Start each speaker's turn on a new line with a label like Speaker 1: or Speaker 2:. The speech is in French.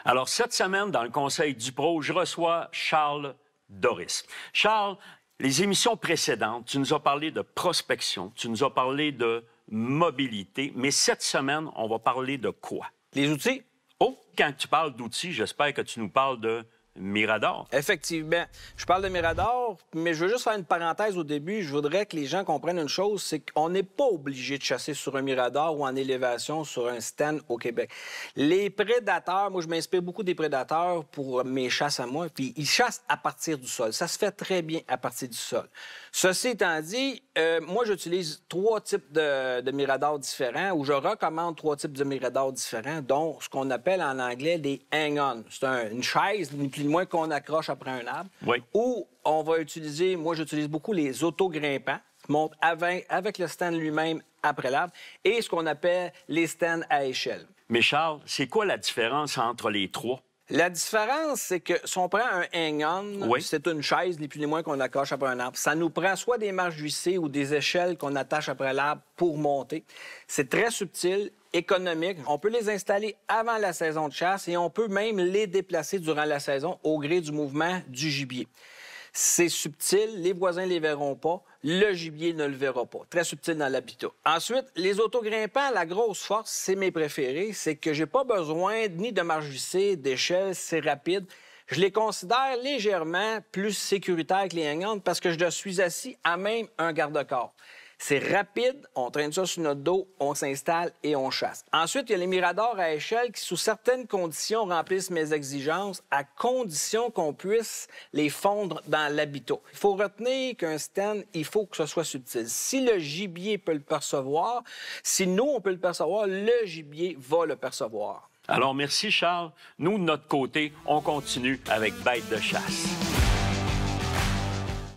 Speaker 1: Alors, cette semaine, dans le Conseil du Pro, je reçois Charles Doris. Charles, les émissions précédentes, tu nous as parlé de prospection, tu nous as parlé de mobilité, mais cette semaine, on va parler de quoi?
Speaker 2: Les outils?
Speaker 1: Oh, quand tu parles d'outils, j'espère que tu nous parles de Mirador.
Speaker 2: Effectivement. Je parle de Mirador, mais je veux juste faire une parenthèse au début. Je voudrais que les gens comprennent une chose, c'est qu'on n'est pas obligé de chasser sur un Mirador ou en élévation sur un stand au Québec. Les prédateurs, moi, je m'inspire beaucoup des prédateurs pour mes chasses à moi, puis ils chassent à partir du sol. Ça se fait très bien à partir du sol. Ceci étant dit, moi, j'utilise 3 types de Miradors différents, ou je recommande 3 types de Miradors différents, dont ce qu'on appelle en anglais des hang-on. C'est une chaise, ni plus ni moins, qu'on accroche après un arbre.
Speaker 1: Oui.
Speaker 2: Ou on va utiliser, moi, j'utilise beaucoup les auto-grimpants, qui montent avec le stand lui-même après l'arbre, et ce qu'on appelle les stands à échelle.
Speaker 1: Mais Charles, c'est quoi la différence entre les trois?
Speaker 2: La différence, c'est que si on prend un hang-on,
Speaker 1: oui.
Speaker 2: c'est une chaise, ni plus ni moins, qu'on accroche après un arbre. Ça nous prend soit des marches vissées ou des échelles qu'on attache après l'arbre pour monter. C'est très subtil, économique. On peut les installer avant la saison de chasse et on peut même les déplacer durant la saison au gré du mouvement du gibier. C'est subtil, les voisins ne les verront pas, le gibier ne le verra pas. Très subtil dans l'habitat. Ensuite, les autogrimpants, la grosse force, c'est mes préférés, c'est que j'ai pas besoin ni de marche vissée, d'échelle, c'est rapide. Je les considère légèrement plus sécuritaires que les hang-on parce que je suis assis à même un garde-corps. C'est rapide, on traîne ça sur notre dos, on s'installe et on chasse. Ensuite, il y a les Miradors à échelle qui, sous certaines conditions, remplissent mes exigences à condition qu'on puisse les fondre dans l'habitat. Il faut retenir qu'un stand, il faut que ce soit subtil. Si le gibier peut le percevoir, si nous, on peut le percevoir, le gibier va le percevoir.
Speaker 1: Alors, merci Charles. Nous, de notre côté, on continue avec Bête de chasse.